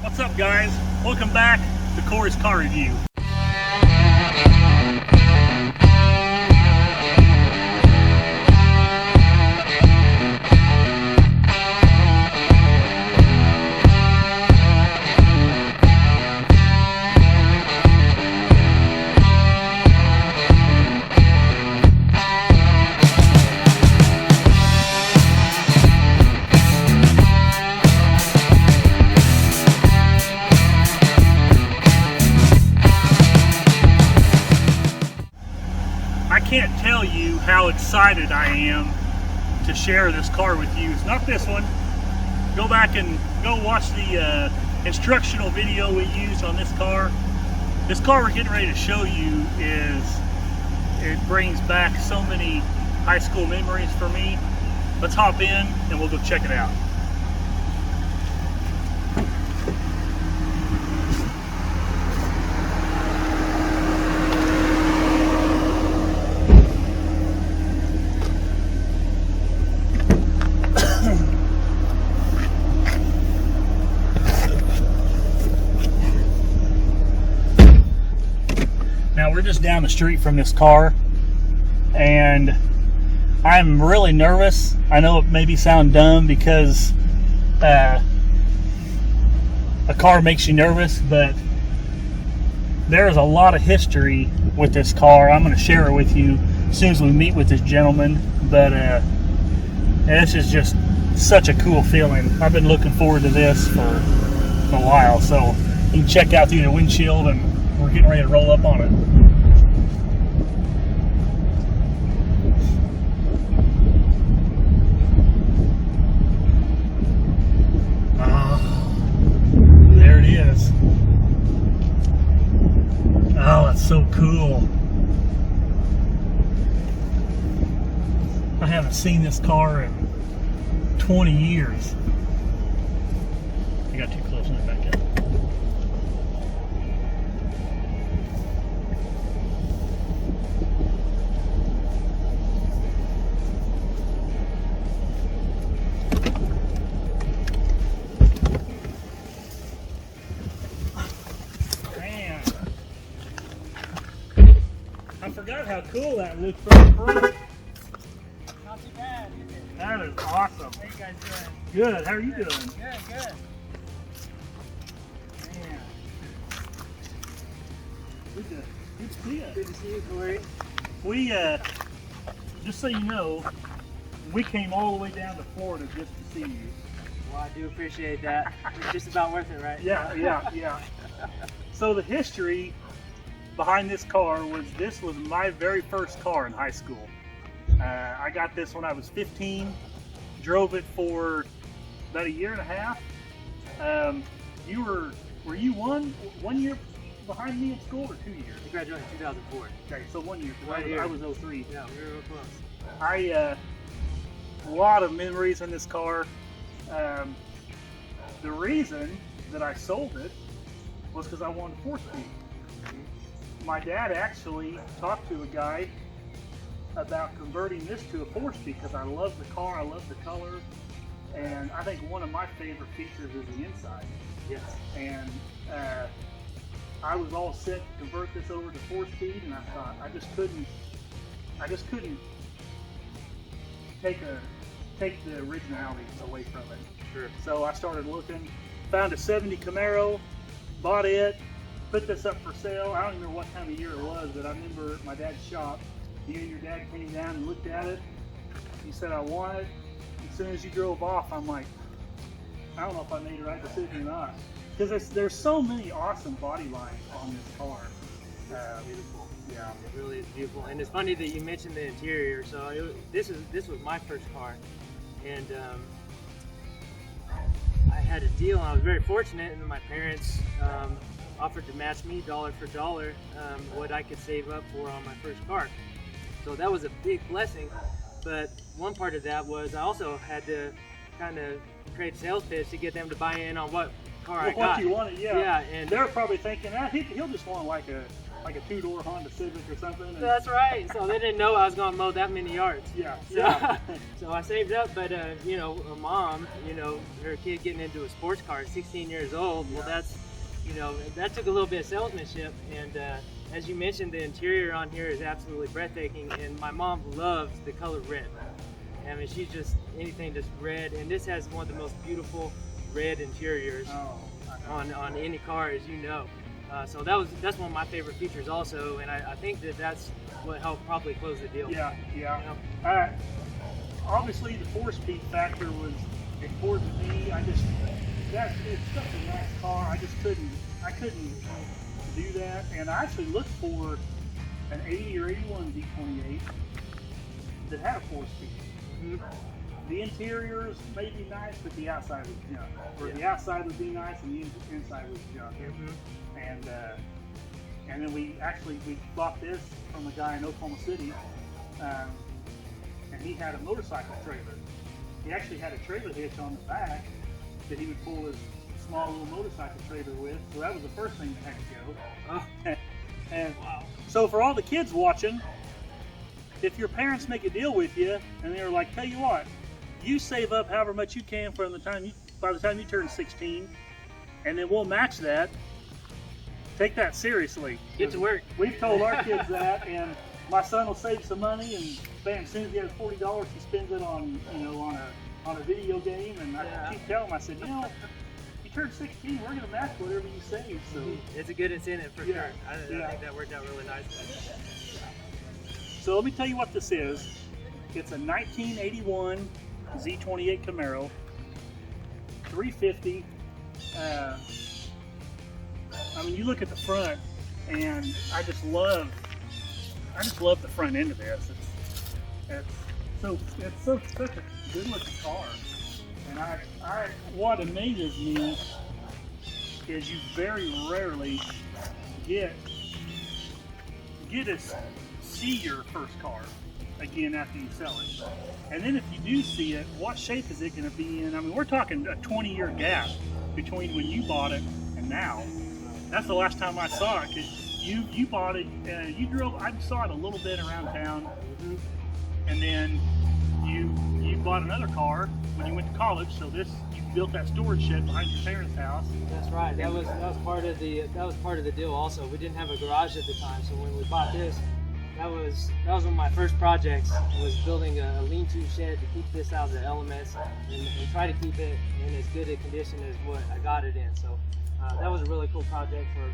What's up, guys? Welcome back to Corey's Car Review. I can't tell you how excited I am to share this car with you. It's not this one. Go back and go watch the instructional video we used on this car. This car we're getting ready to show you it brings back so many high school memories for me. Let's hop in and we'll go check it out. Now we're just down the street from this car and I'm really nervous. I know it maybe sound dumb because a car makes you nervous, but there is a lot of history with this car. I'm going to share it with you as soon as we meet with this gentleman, but this is just such a cool feeling. I've been looking forward to this for a while, so you can check out through the windshield and we're getting ready to roll up on it. There it is. Oh, that's so cool. I haven't seen this car in 20 years. I got too close, let me back up. I forgot how cool that looked from the front. Not too bad, is it? That is awesome. How you guys doing? Good. How are you doing? Good. Man. Good to see you. Good to see you, Corey. We, just so you know, we came all the way down to Florida just to see you. Well, I do appreciate that. It's just about worth it, right? Yeah. So the history behind this car was this was my very first car in high school. I got this when I was 15, drove it for about a year and a half. Were you one year behind me in school or 2 years? I graduated in 2004. Okay, so 1 year. Right here. I was 03. Yeah, we were real close. A lot of memories in this car. The reason that I sold it was because I wanted a 4-speed. My dad actually talked to a guy about converting this to a 4-speed because I love the car, I love the color, and I think one of my favorite features is the inside. Yes. And I was all set to convert this over to 4-speed, and I thought I just couldn't take the originality away from it. Sure. So I started looking, found a 70 Camaro, bought it, put this up for sale. I don't even remember what time of year it was, but I remember at my dad's shop, you and your dad came down and looked at it. You said, I want it. As soon as you drove off, I'm like, I don't know if I made the right decision or not. Because there's so many awesome body lines on this car. Beautiful. Yeah. It really is beautiful. And it's funny that you mentioned the interior. So this was my first car. And I had a deal, and I was very fortunate, and my parents offered to match me dollar for dollar what I could save up for on my first car. So that was a big blessing. But one part of that was I also had to kind of create a sales pitch to get them to buy in on what car I got. What you wanted, yeah. Yeah, and they're probably thinking, he'll just want like a like a two-door Honda Civic or something. And, That's right. So they didn't know I was going to mow that many yards. yeah, So, yeah. so I saved up, but you know, a mom, you know, her kid getting into a sports car at 16 years old. Well, that's, you know, that took a little bit of salesmanship. And as you mentioned, the interior on here is absolutely breathtaking. And my mom loves the color red. I mean, she's just anything just red. And this has one of the most beautiful red interiors Oh, I know. on any car, as you know. So that's one of my favorite features also, and I think that's what helped probably close the deal. Yeah, yeah. You know? Obviously, the 4-speed factor was important to me. It's such a nice car. I couldn't do that. And I actually looked for an 80 or 81 Z28 that had a 4-speed. Mhm. The interiors may be nice, but the outside was junk. Or the Yeah. outside would be nice, and the inside was junk. Mhm. And then we bought this from a guy in Oklahoma City, and he had a motorcycle trailer. He actually had a trailer hitch on the back that he would pull his small little motorcycle trailer with. So that was the first thing that had to go. Oh, And wow. so for all the kids watching, if your parents make a deal with you and they're like, tell you what, you save up however much you can by the time you turn 16, and then we'll match that. Take that seriously. Get to work. We've told our kids that, and my son will save some money, and bam, as soon as he has $40, he spends it on on a video game. And Yeah. I keep telling him, I said, you know, you turn 16, we're gonna match whatever you save. So. It's a good incentive for Yeah. sure. I Yeah. think that worked out really nicely. So let me tell you what this is. It's a 1981 Z28 Camaro, 350. I mean, you look at the front, and I just love the front end of this. It's such a good looking car, and what amazes me is you very rarely get to see your first car again after you sell it. And then if you do see it, what shape is it going to be in? I mean, we're talking a 20-year gap between when you bought it and now. That's the last time I saw it, 'cause you bought it, I saw it a little bit around town, Mhm. and then you bought another car when you went to college, so you built that storage shed behind your parents' house. That's right. That was part of the deal. Also, we didn't have a garage at the time, so when we bought this, that was one of my first projects. Was building a lean-to shed to keep this out of the elements and try to keep it in as good a condition as what I got it in. So that was a really cool project for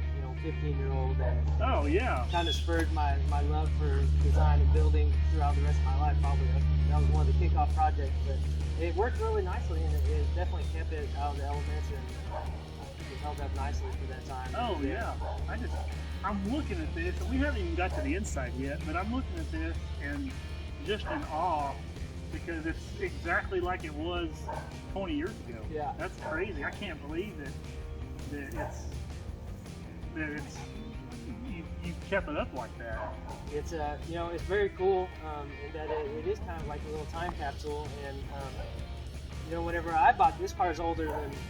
15-year-old, and Oh yeah. kind of spurred my love for design and building throughout the rest of my life. Probably that was one of the kickoff projects, but it worked really nicely, and it definitely kept it out of the elements, and it held up nicely for that time. Oh yeah. I'm looking at this, and we haven't even got to the inside yet, but I'm looking at this and just in awe, because it's exactly like it was 20 years ago. Yeah. That's crazy. I can't believe that you kept it up like that. It's it's very cool in that it is kind of like a little time capsule, and whenever I bought this car is older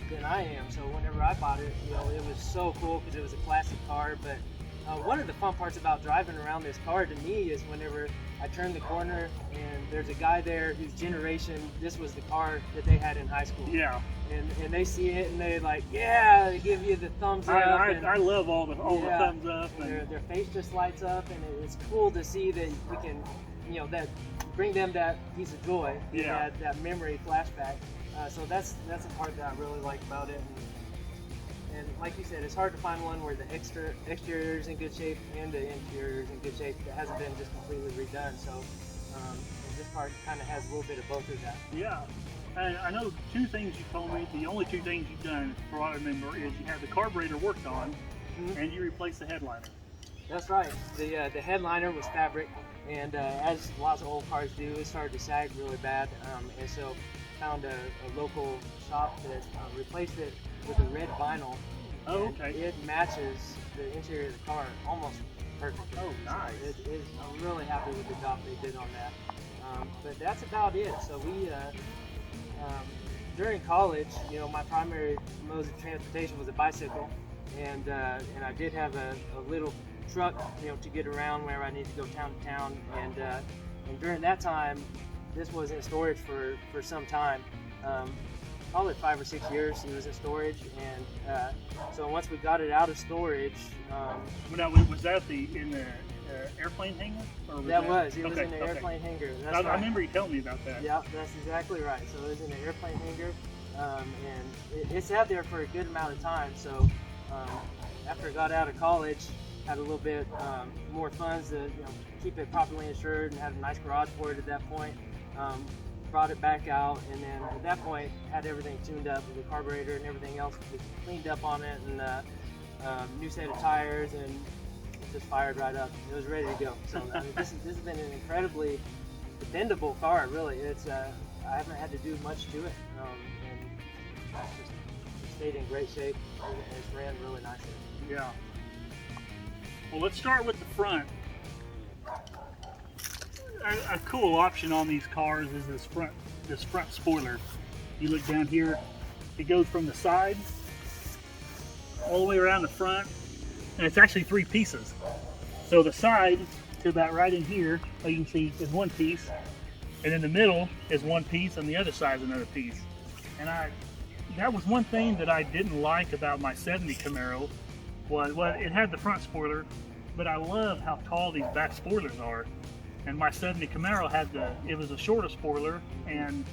than I am, so whenever I bought it, it was so cool because it was a classic car. But one of the fun parts about driving around this car to me is whenever I turn the corner and there's a guy there whose generation, this was the car that they had in high school. Yeah. And they see it and they they give you the thumbs up. I love all the thumbs up. And Their face just lights up, and it's cool to see that we can, that bring them that piece of joy, Yeah. that memory flashback. So that's a part that I really like about it. And like you said, it's hard to find one where the exterior is in good shape and the interior is in good shape that hasn't been just completely redone. So this car kind of has a little bit of both of that. yeah. And I know two things you told me. The only two things you've done, for what I remember, is you had the carburetor worked on, Mhm. and you replaced the headliner. That's right. The headliner was fabric, and as lots of old cars do, it started to sag really bad. And so found a local shop that replaced it with a red vinyl. Oh, and okay. It matches the interior of the car almost perfectly. Oh, nice. So I'm really happy with the job they did on that. But that's about it. So we, during college, my primary mode of transportation was a bicycle, and I did have a little truck, to get around wherever I need to go town to town. And during that time, this was in storage for some time. Probably 5 or 6 years it was in storage, and so once we got it out of storage, Now, was that in the airplane hangar? Or it was in okay, the airplane hangar. That's I right. remember you telling me about that. Yeah, that's exactly right. So it was in the airplane hangar, and it sat there for a good amount of time. So after I got out of college, had a little bit more funds to keep it properly insured and had a nice garage for it at that point. Brought it back out, and then at that point had everything tuned up with the carburetor and everything else was cleaned up on it, and new set of tires, and it just fired right up. It was ready to go. So I mean, this has been an incredibly dependable car. Really, it's I haven't had to do much to it, and it's stayed in great shape, and it's ran really nicely. Yeah. Well, let's start with the front. A cool option on these cars is this front spoiler. You look down here, it goes from the side all the way around the front, and it's actually 3 pieces. So the side to about right in here, you can see, is 1 piece, and in the middle is 1 piece, and the other side is another piece. And that was one thing that I didn't like about my 70 Camaro. Was it had the front spoiler, but I love how tall these back spoilers are. And my 70 Camaro it was a shorter spoiler, and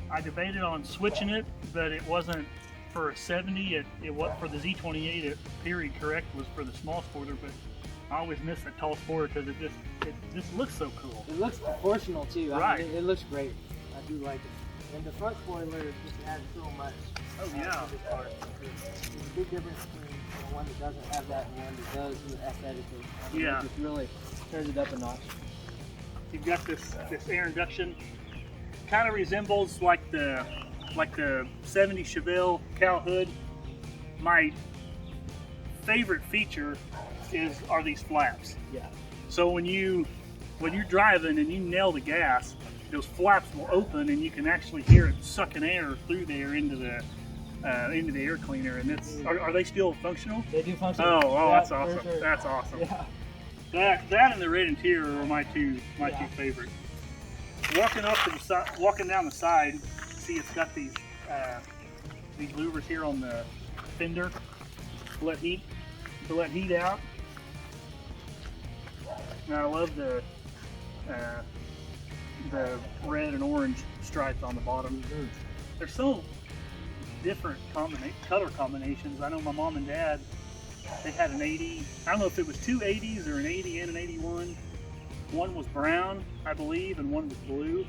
I debated on switching it, but it wasn't for a 70. It was for the Z28. Period correct was for the small spoiler, but I always miss that tall spoiler because it just looks so cool. It looks proportional too. Right. I mean, it looks great. I do like it. And the front spoiler just adds so much. Oh yeah. To this car. There's a big difference between one that doesn't have that and one that does aesthetically. I mean, Yeah. It just really turns it up a notch. You've got this air induction, kind of resembles like the 70 Chevelle cow hood. My favorite feature are these flaps. Yeah. So when you're driving and you nail the gas, those flaps will open and you can actually hear it sucking air through there into the air cleaner. And are they still functional? They do function. Oh, Yeah, that's awesome. for sure. That's awesome. Yeah. That and the red interior are my two favorites. Walking down the side, see it's got these louvers here on the fender to let heat out. And I love the red and orange stripes on the bottom. Mm-hmm. They're so different color combinations. I know my mom and dad, they had an 80. I don't know if it was 2 80s or an 80 and an 81. One was brown, I believe, and one was blue.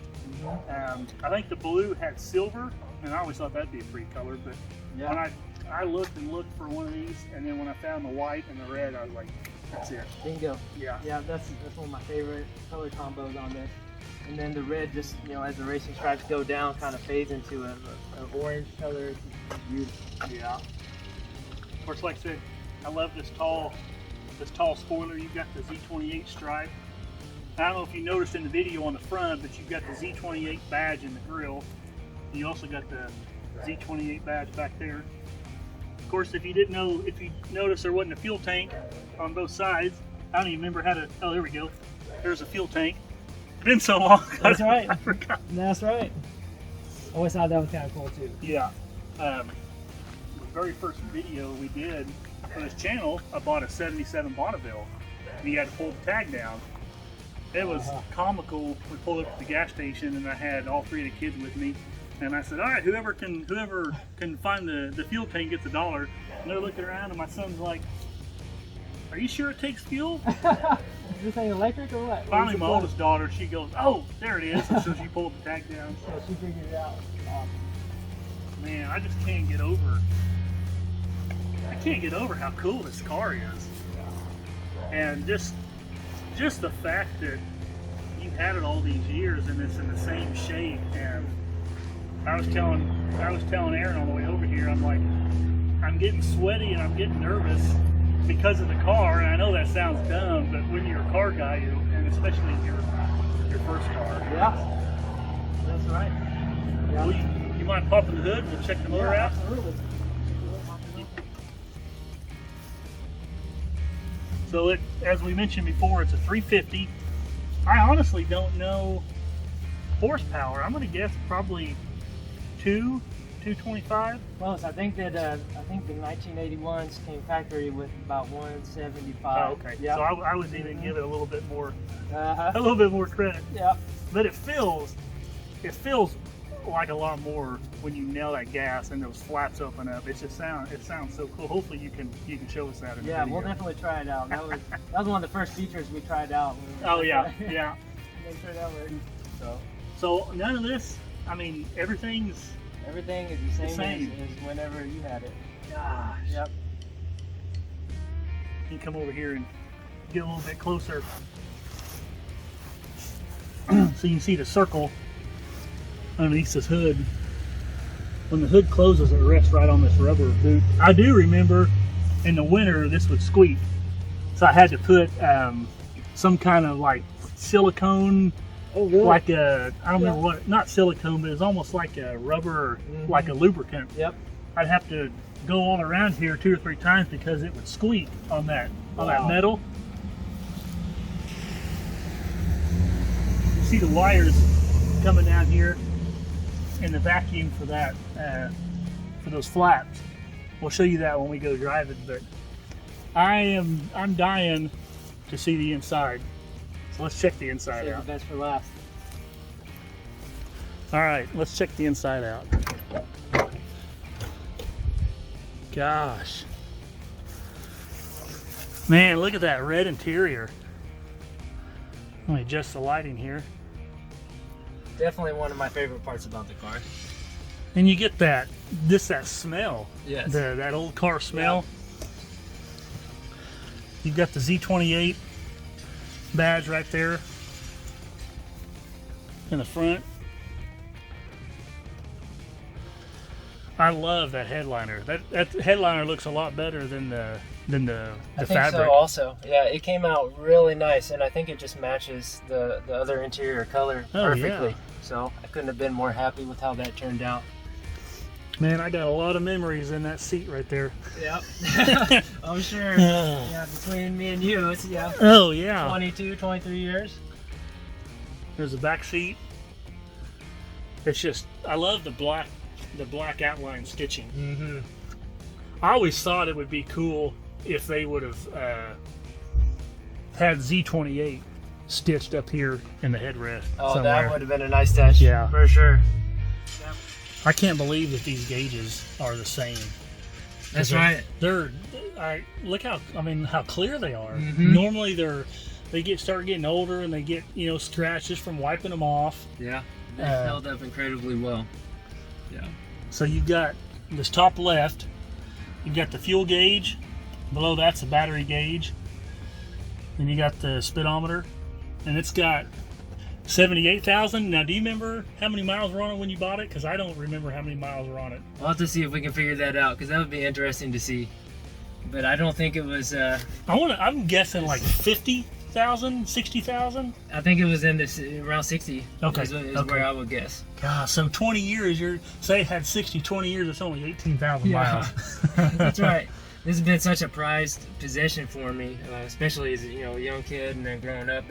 I think the blue had silver, and I always thought that'd be a pretty color. But Yeah. when I looked and looked for one of these, and then when I found the white and the red, I was like, that's it. Bingo. Yeah. Yeah, that's one of my favorite color combos on this. And then the red, just as the racing stripes go down, kind of fades into an orange color. It's beautiful. Yeah. Of course, like I said, I love this tall spoiler. You've got the Z28 stripe. I don't know if you noticed in the video on the front, but you've got the Z28 badge in the grille. You also got the Z28 badge back there. Of course, if you noticed there wasn't a fuel tank on both sides. I don't even remember how to, oh, there we go. There's a fuel tank. It's been so long. That's right. I forgot. That's right. I always thought that was kind of cool too. Yeah. The very first video we did for this channel, I bought a 77 Bonneville, and you had to pull the tag down. It was comical. We pulled up at the gas station, and I had all 3 of the kids with me. And I said, all right, whoever can find the fuel tank gets $1. And they're looking around, and my son's like, are you sure it takes fuel? Is this thing electric or what? Finally, my oldest daughter, she goes, oh, there it is. And so she pulled the tag down. So she figured it out. Man, I just can't get over. I can't get over how cool this car is, and just the fact that you've had it all these years and it's in the same shape. And I was telling Aaron on the way over here, I'm like, I'm getting sweaty and I'm getting nervous because of the car. And I know that sounds dumb, but when you're a car guy, and especially your first car. Yeah. That's right. Yeah. Well, you mind popping the hood? We'll check the motor out. Absolutely. So it, as we mentioned before, it's a 350. I honestly don't know horsepower. I'm going to guess probably 225. Close. I think that the 1981s came factory with about 175. Oh, okay. Yep. So I was even give it a little bit more, Uh-huh. a little bit more credit. Yep. But it feels like a lot more when you nail that gas and those flaps open up. It sounds so cool. Hopefully you can show us that in the Yeah, video. we'll definitely try it out. That was one of the first features we tried out. Oh yeah, yeah. Make sure that worked. So none of this. I mean, everything's. Everything is the same. As whenever you had it. Gosh. Yep. You can come over here and get a little bit closer, so you can see the circle underneath this hood. When the hood closes, it rests right on this rubber boot. I do remember in the winter this would squeak, so I had to put some kind of like silicone, Oh, really? like a, I don't remember what, not silicone, but it's almost like a rubber, like a lubricant. Yep. I'd have to go all around here 2 or 3 times because it would squeak on that metal. You see the wires coming down here in the vacuum for that, for those flaps. We'll show you that when we go driving, but I'm dying to see the inside. So let's check the inside Save the out. best for last. All right, let's check the inside out. Gosh. Man, look at that red interior. Let me adjust the lighting here. Definitely one of my favorite parts about the car. And you get that smell. Yes. That old car smell. You've got the Z28 badge right there in the front. I love that headliner. That headliner looks a lot better than the I think fabric. so also. Yeah, it came out really nice, and I think it just matches the other interior color perfectly. Yeah. So I couldn't have been more happy with how that turned out. Man, I got a lot of memories in that seat right there. Yep. I'm sure. Yeah, between me and you, it's Oh yeah. 22, 23 years. There's a back seat. It's just, I love the black outline stitching. Mm-hmm. I always thought it would be cool if they would have had Z28 stitched up here in the headrest. Oh, somewhere. that would have been a nice touch. Yeah. For sure. I can't believe that these gauges are the same. That's right. Look how clear they are. Mhm. Normally they start getting older and they get scratches from wiping them off. Yeah. They Uh, held up incredibly well. Yeah. So you've got this top left, you've got the fuel gauge, below that's the battery gauge, then you got the speedometer, and it's got 78,000. Now, do you remember how many miles were on it when you bought it? Because I don't remember how many miles were on it. We'll have to see if we can figure that out, because that would be interesting to see. But I don't think it was. I'm guessing like 50,000, 60,000. I think it was in this around 60. Okay, Is okay. where I would guess. God, so 20 years. Say it had 20 years. It's only 18,000 miles. That's right. This has been such a prized possession for me, especially as a young kid and then growing up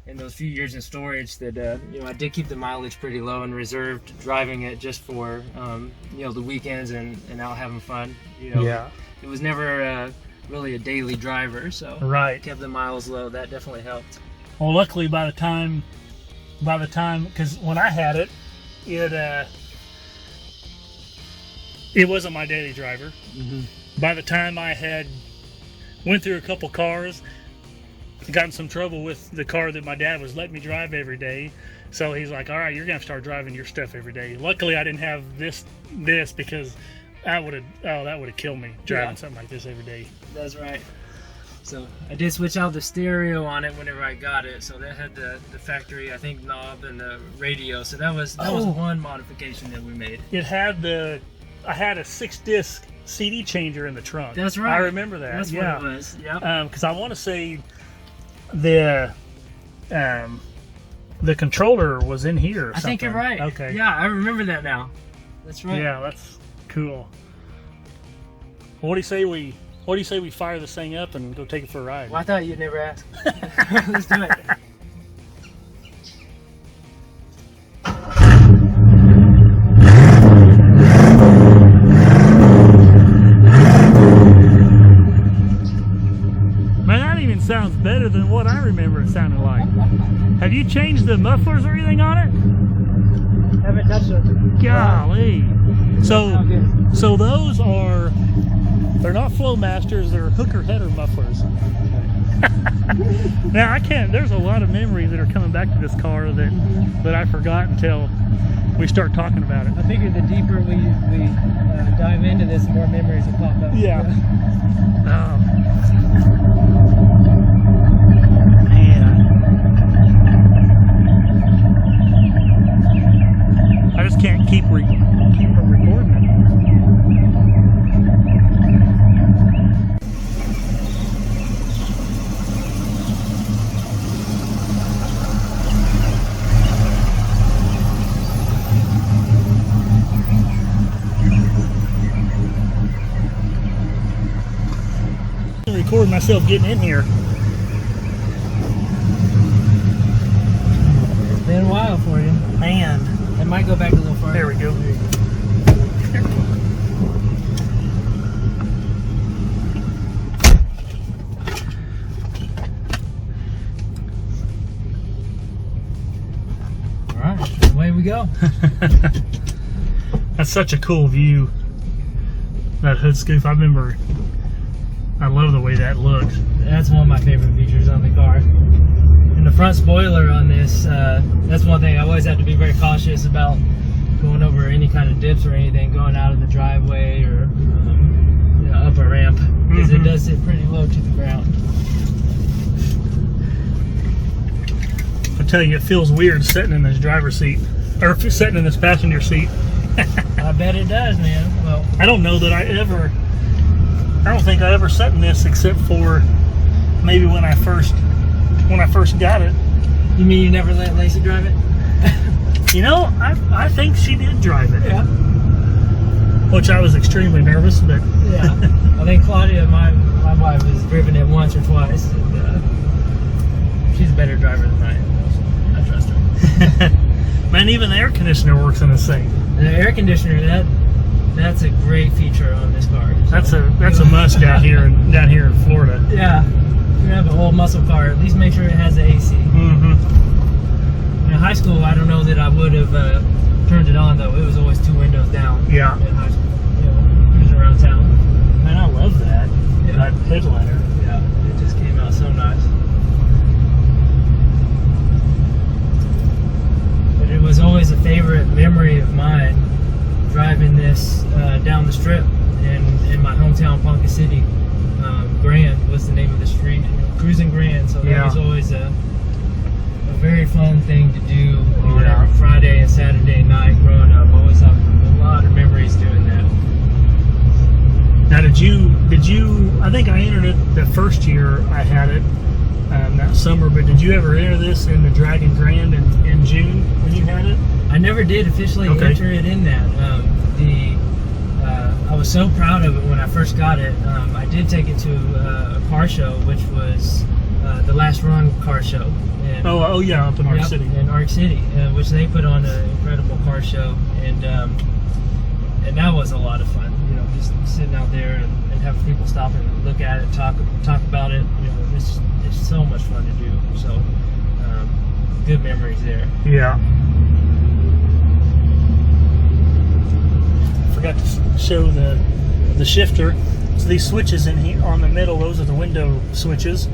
in those few years in storage. That I did keep the mileage pretty low and reserved driving it just for the weekends and out having fun. Yeah. It was never really a daily driver, so Right. kept the miles low. That definitely helped. Well, luckily by the time, because when I had it, it wasn't my daily driver. Mm-hmm. By the time I had went through a couple cars, got in some trouble with the car that my dad was letting me drive every day. So he's like, all right, you're gonna have to start driving your stuff every day. Luckily I didn't have this because that would have killed me driving something like this every day. That's right. So I did switch out the stereo on it whenever I got it. So that had the factory, I think, knob and the radio. So that was one modification that we made. I had a 6-disc CD changer in the trunk. That's right. I remember that. That's yeah. what it was. Yep. Because I want to say the controller was in here. Or I think you're something. right. Okay. Yeah, I remember that now. That's right. Yeah, that's cool. Well, what do you say we What do you say we fire this thing up and go take it for a ride? Well, I thought you'd never ask. Let's do it. Man, that even sounds better than what I remember it sounding like. Have you changed the mufflers or anything on it? Haven't touched it. Golly. So, Oh, good. so those are, they're not Flowmasters, they're hooker header mufflers. Now I can't, there's a lot of memories that are coming back to this car that I forgot until we start talking about it. I figure the deeper we dive into this, the more memories will pop up. Yeah. Oh. Man. I just can't keep from recording it. I'm recording myself getting in here. It's been a while for you. Man. It might go back a little farther. There we go. All right, away we go. That's such a cool view. That hood scoop. I love the way that looks. That's one of my favorite features on the car. And the front spoiler on this, that's one thing I always have to be very cautious about going over any kind of dips or anything, going out of the driveway or up a ramp, because it does sit pretty low to the ground. I tell you, it feels weird sitting in this driver's seat, or sitting in this passenger seat. I bet it does, man. Well, I don't know that I don't think I ever sat in this except for maybe when I first got it. you mean you never let Lacey drive it? You know, I think she did drive it. Yeah. Which I was extremely nervous, but Yeah. I think Claudia, my wife, has driven it once or twice. And, she's a better driver than I am. I trust her. man, even the air conditioner works in this thing. The air conditioner, that's a great feature on this car. So, That's a must down here in Florida. yeah. You have a whole muscle car. At least make sure it has the AC. Mm-hmm. In high school, I don't know that I would have turned it on though. It was always 2 windows down. Yeah. In high school, cruising around town. Man, I love that. Yeah. That headliner. Yeah, it just came out so nice. But it was always a favorite memory of mine, driving this down the strip in my hometown, Ponca City. Grand was the name of the street, cruising Grand. So that was always a very fun thing to do on a Friday and Saturday night growing up. I always have a lot of memories doing that. Now, did you? I think I entered it the first year I had it, that summer. But did you ever enter this in the Dragon Grand in June when you had it? I never did officially enter it in that. I was so proud of it when I first got it. I did take it to a car show, which was the Last Run car show. And, Oh yeah, up in Arc City. In Arc City, which they put on an incredible car show, and that was a lot of fun. You know, just sitting out there and having people stop and look at it, talk about it. You know, it's so much fun to do. So good memories there. Yeah. Forgot to show the shifter. So these switches in here on the middle, those are the window switches.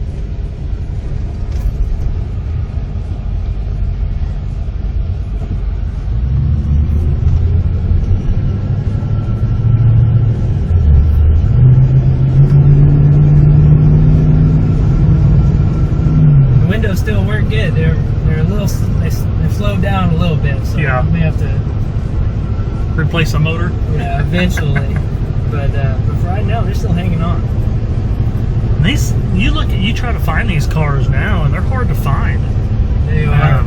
The windows still work good. They're a little, they've slowed down a little bit. So Yeah. we may have to Replace the motor. eventually. But for right now, they're still hanging on. These, you try to find these cars now, and they're hard to find. They are.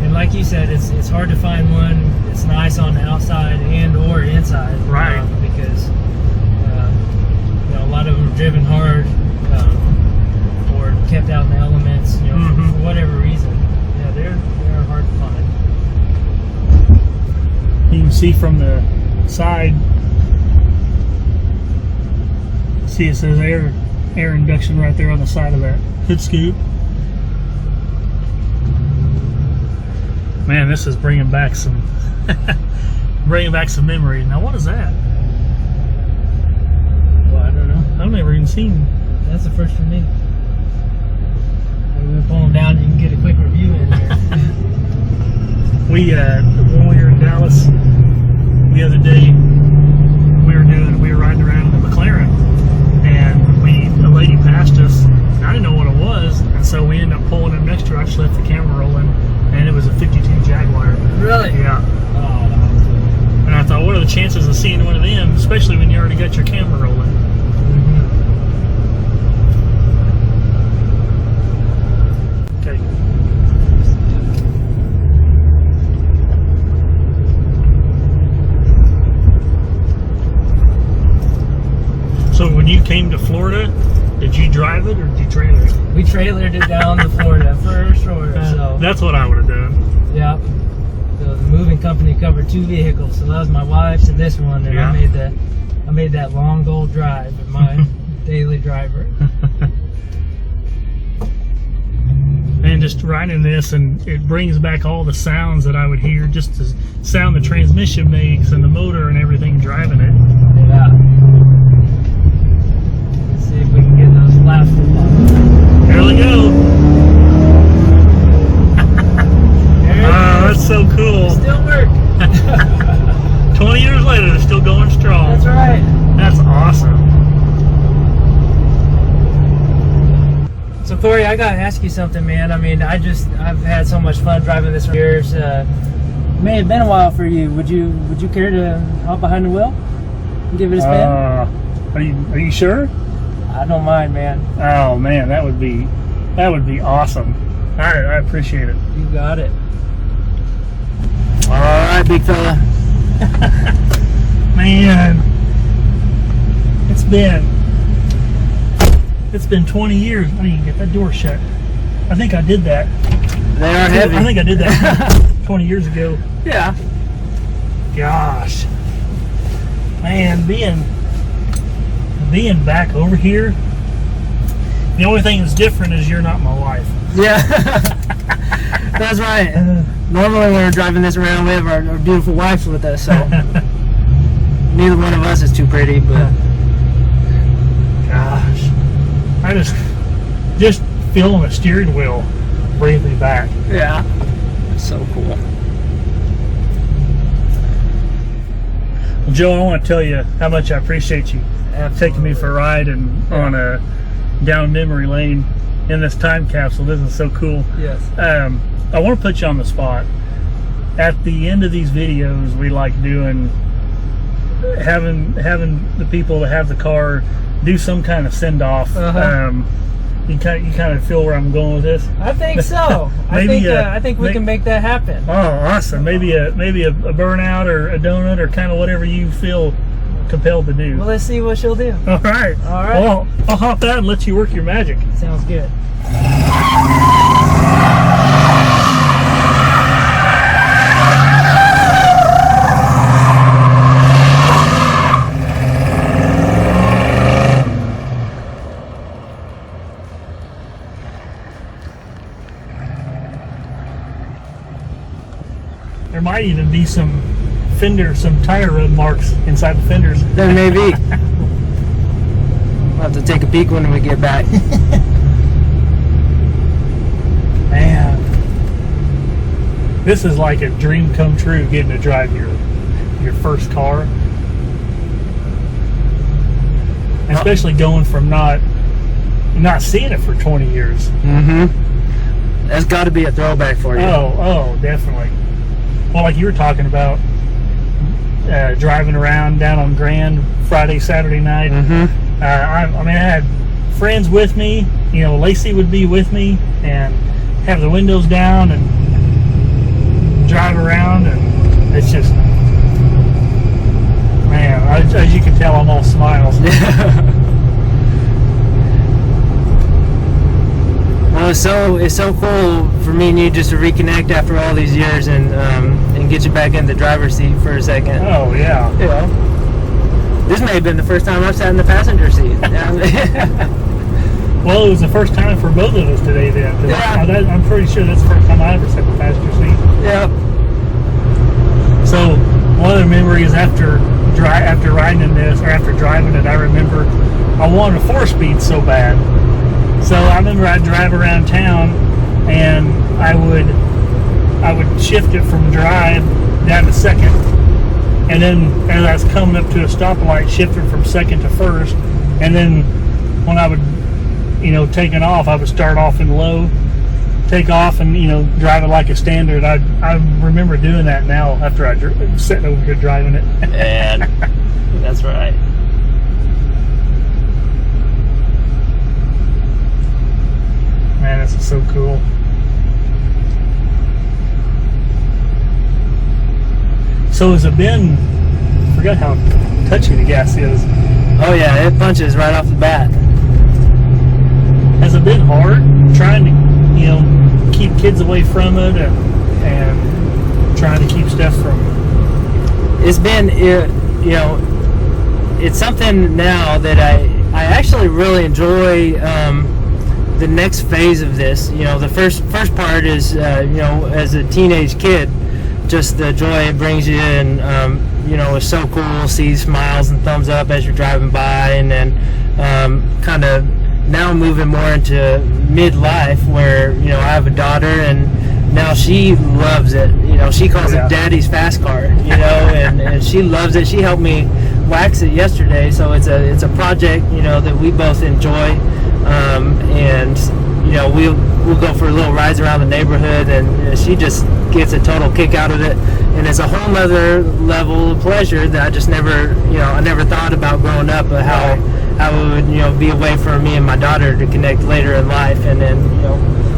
And like you said, it's hard to find one that's nice on the outside and or inside. Right. Because a lot see from the side. See, it says air induction right there on the side of that hood scoop. Man, this is bringing back some memory. Now, what is that? Well, I don't know. I've never even seen. That's the first for me. We're gonna pull them down and you can get a quick review in here. When we were in Dallas the other day, we were riding around in the McLaren, and a lady passed us. And I didn't know what it was, and so we ended up pulling in next to her. I just left the camera rolling, and it was a 52 Jaguar. Really? Yeah. Oh, that was cool. And I thought, what are the chances of seeing one of them, especially when you already got your camera rolling? Okay. So when you came to Florida, did you drive it or did you trailer it? We trailered it down to Florida for sure. So That's what I would have done. yeah. So the moving company covered 2 vehicles. So that was my wife's and this one, and Yeah. I made that long gold drive with my daily driver. And just riding this, and it brings back all the sounds that I would hear, just the sound the transmission makes and the motor and everything driving it. Yeah. Let's see if we can get those flaps to pop. There we go. There it Oh, is. that's so cool. Still work. 20 years later, they're still going strong. That's right. That's awesome. So Corey, I gotta ask you something, man. I mean, I've had so much fun driving this for years. May have been a while for you. Would you care to hop behind the wheel and give it a spin? Are you sure? I don't mind, man. Oh man, that would be awesome. I appreciate it. You got it. All right, big fella. Man, it's been 20 years. I need to get that door shut. I think I did that. They are heavy. I think I did that 20 years ago. Yeah. Gosh, man, being back over here, the only thing that's different is you're not my wife. Yeah. That's right. Normally when we're driving this around, we have our beautiful wives with us, so neither one of us is too pretty, but Gosh, I just feeling the steering wheel brings me back. yeah. So cool. Well, Joe, I want to tell you how much I appreciate you taking me for a ride and on a down memory lane in this time capsule. This is so cool. Yes. I want to put you on the spot. At the end of these videos, we like doing having the people that have the car do some kind of send off. Uh-huh. You kind of feel where I'm going with this. I think so. Maybe, I think we can make that happen. Oh, awesome! Maybe a burnout or a donut or kind of whatever you feel compelled to do. Well, let's see what she'll do. All right. All right. Well, I'll hop out and let you work your magic. Sounds good. There might even be some tire rub marks inside the fenders. There may be. We'll have to take a peek when we get back. Man, this is like a dream come true, getting to drive your first car, and especially going from not seeing it for 20 years. Mm-hmm. That's got to be a throwback for you. Oh, definitely. Well, like you were talking about, driving around down on Grand Friday, Saturday night. Mm-hmm. I had friends with me. You know, Lacey would be with me, and have the windows down and drive around, and it's just, man, as you can tell, I'm all smiles. Well, it's so cool for me and you just to reconnect after all these years and get you back in the driver's seat for a second. Oh yeah. You know, this may have been the first time I've sat in the passenger seat. Well, it was the first time for both of us today then. 'Cause Yeah. I'm pretty sure that's the first time I ever sat in the passenger seat. Yeah. So one of the memories after riding in this, or after driving it, I remember I wanted a 4-speed so bad. So I remember I'd drive around town and I would shift it from drive down to second. And then as I was coming up to a stoplight, shift it from second to first. And then when I would, take it off, I would start off in low, take off and, drive it like a standard. I remember doing that now after sitting over here driving it. And that's right. Man, this is so cool. So has it been, I forgot how touchy the gas is. Oh yeah, it punches right off the bat. Has it been hard trying to, keep kids away from it and trying to keep stuff from? It's been, it's something now that I actually really enjoy. The next phase of this, the first part is, as a teenage kid, just the joy it brings you, and it's so cool. See smiles and thumbs up as you're driving by, and then kind of now moving more into midlife, where I have a daughter, and now she loves it. She calls it Daddy's fast car. And she loves it. She helped me wax it yesterday, so it's a project that we both enjoy. And we'll go for little rides around the neighborhood, and she just gets a total kick out of it, and it's a whole nother level of pleasure that I just never I never thought about growing up, but how it would be a way for me and my daughter to connect later in life, and then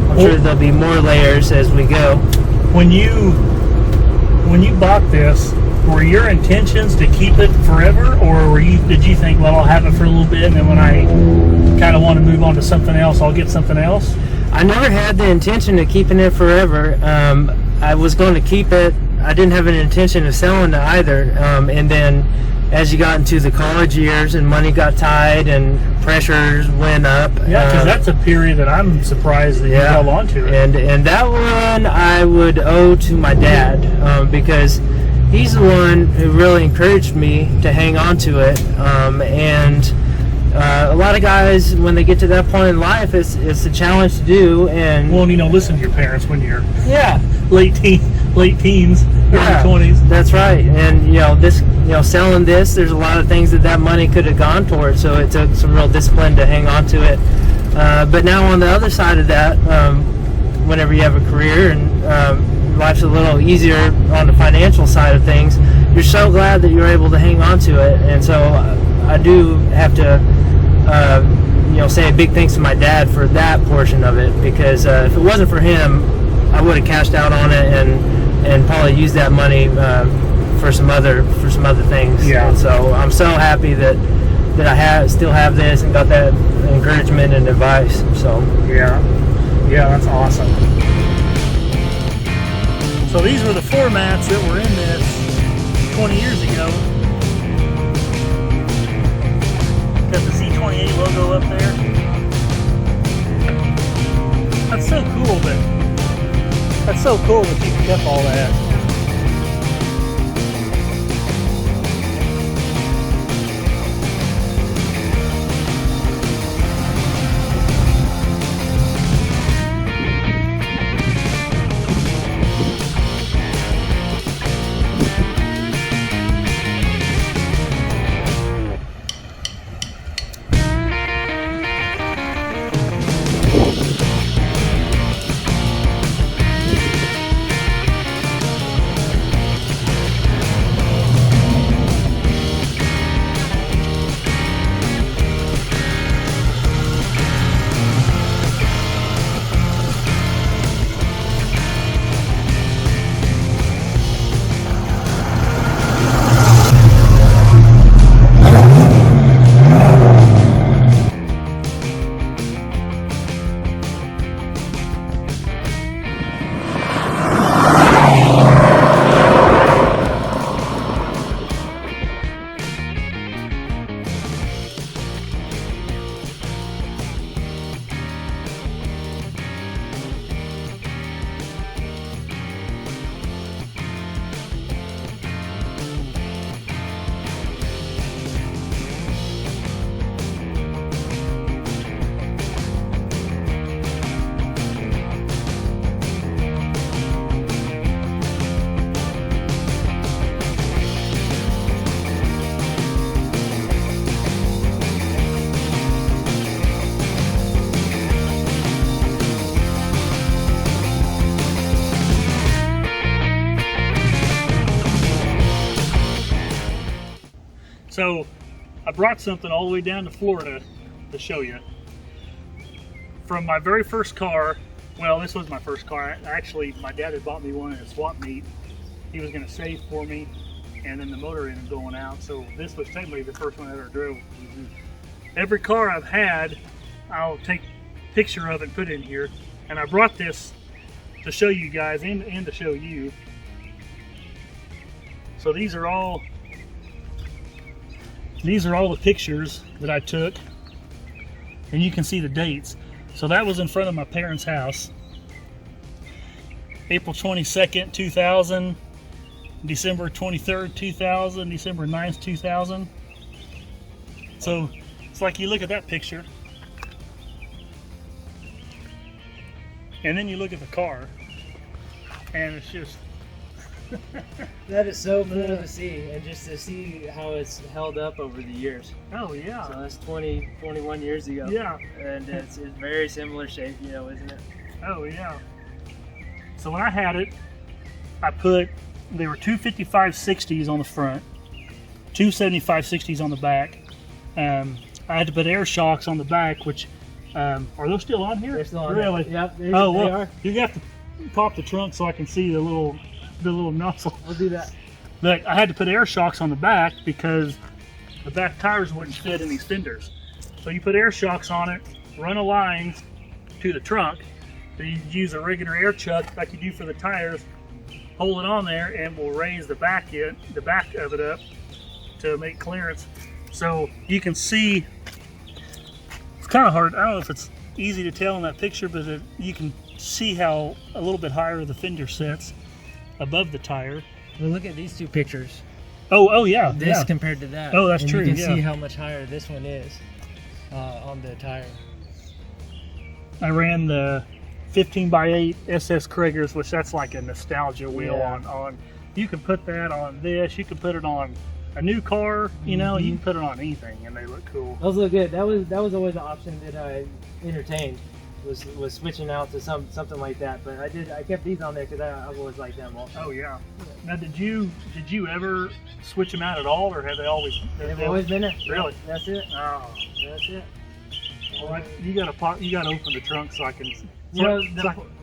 I'm sure there'll be more layers as we go. When you bought this, were your intentions to keep it forever, or did you think, well, I'll have it for a little bit, and then when I kind of want to move on to something else, I'll get something else? I never had the intention of keeping it forever. I was going to keep it. I didn't have an intention of selling it either. And then as you got into the college years and money got tight and pressures went up. Yeah, because that's a period that I'm surprised that you held on to it. And that one I would owe to my dad, because he's the one who really encouraged me to hang on to it. And a lot of guys, when they get to that point in life, it's a challenge to do. And well, listen to your parents when you're late teens, early 20s. That's right. And selling this, there's a lot of things that money could have gone towards. So it took some real discipline to hang on to it. But now on the other side of that, whenever you have a career and life's a little easier on the financial side of things, you're so glad that you're able to hang on to it. And so I do have to say a big thanks to my dad for that portion of it, because if it wasn't for him, I would have cashed out on it and probably used that money for some other things. Yeah. And so I'm so happy that I still have this and got that encouragement and advice. So yeah, that's awesome. So these were the floor mats that were in this 20 years ago. Got the Z28 logo up there. That's so cool that you kept all that. So I brought something all the way down to Florida to show you. From my very first car, well, this was my first car. Actually, my dad had bought me one at a swap meet. He was going to save for me, and then the motor ended up going out. So this was technically the first one I ever drove. Every car I've had, I'll take a picture of and put in here. And I brought this to show you guys and to show you. So these are all the pictures that I took, and you can see the dates. So that was in front of my parents' house. April 22nd, 2000, December 23rd, 2000, December 9th, 2000. So it's like you look at that picture, and then you look at the car, and it's just That is so cool to see, and just to see how it's held up over the years. oh yeah. So that's 21 years ago. Yeah. And it's very similar shape, you know, isn't it? Oh yeah. So when I had it, they were two 55-60s on the front, two 75-60s on the back. I had to put air shocks on the back, which are those still on here? They're still on really? there. Yep, Oh they well, are. you have to pop the trunk so I can see the little nozzle. We'll do that. But I had to put air shocks on the back because the back tires wouldn't fit in these fenders. So you put air shocks on it, run a line to the trunk. So you use a regular air chuck like you do for the tires, hold it on there, and we'll raise the back of it up to make clearance. So you can see, it's kind of hard. I don't know if it's easy to tell in that picture, but you can see how a little bit higher the fender sits above the tire. Well, look at these two pictures. Oh yeah. This yeah. compared to that. Oh, that's and true, You can yeah. see how much higher this one is on the tire. I ran the 15x8 SS Kragers, which that's like a nostalgia wheel Yeah. on. You can put that on this. You can put it on a new car. You know, you can put it on anything, and they look cool. Those look good. That was always an option that I entertained. Was switching out to something like that, but I kept these on there because I've always liked them also. Oh yeah. Now, did you ever switch them out at all, or have they always? They've always been there. Really? That's it. Oh. That's it. Well, you gotta open the trunk so I can. You know,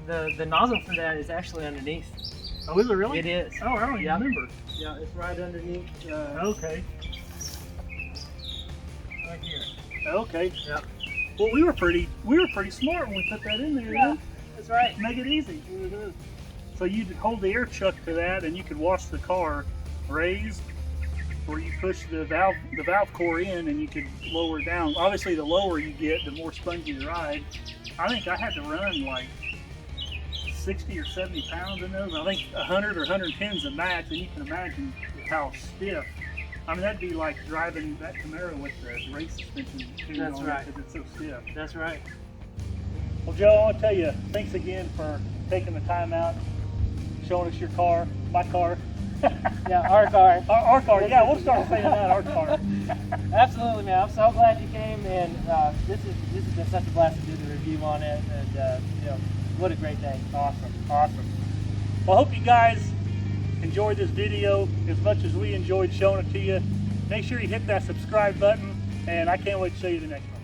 the nozzle for that is actually underneath. Oh, is it really? It is. Oh, I don't Yeah. even remember. Yeah, it's right underneath. Okay. Right here. Okay. Yep. Well, we were pretty smart when we put that in there. Yeah, didn't that's right. we? Make it easy. So you'd hold the air chuck to that, and you could wash the car raised, or you push the valve core in, and you could lower it down. Obviously, the lower you get, the more spongy the ride. I think I had to run like 60 or 70 pounds in those. I think 100 or 110 is the max, and you can imagine how stiff. I mean, that'd be like driving that Camaro with the race suspension. That's right. Because it's so stiff. That's right. Well, Joe, I want to tell you, thanks again for taking the time out, showing us your car, my car. Yeah, our car. Our car, yeah, we'll start saying that, our car. Absolutely, man. I'm so glad you came, and this has been such a blast to do the review on it, and you know, what a great day. Awesome. Well, I hope you guys enjoyed this video as much as we enjoyed showing it to you. Make sure you hit that subscribe button, and I can't wait to show you the next one.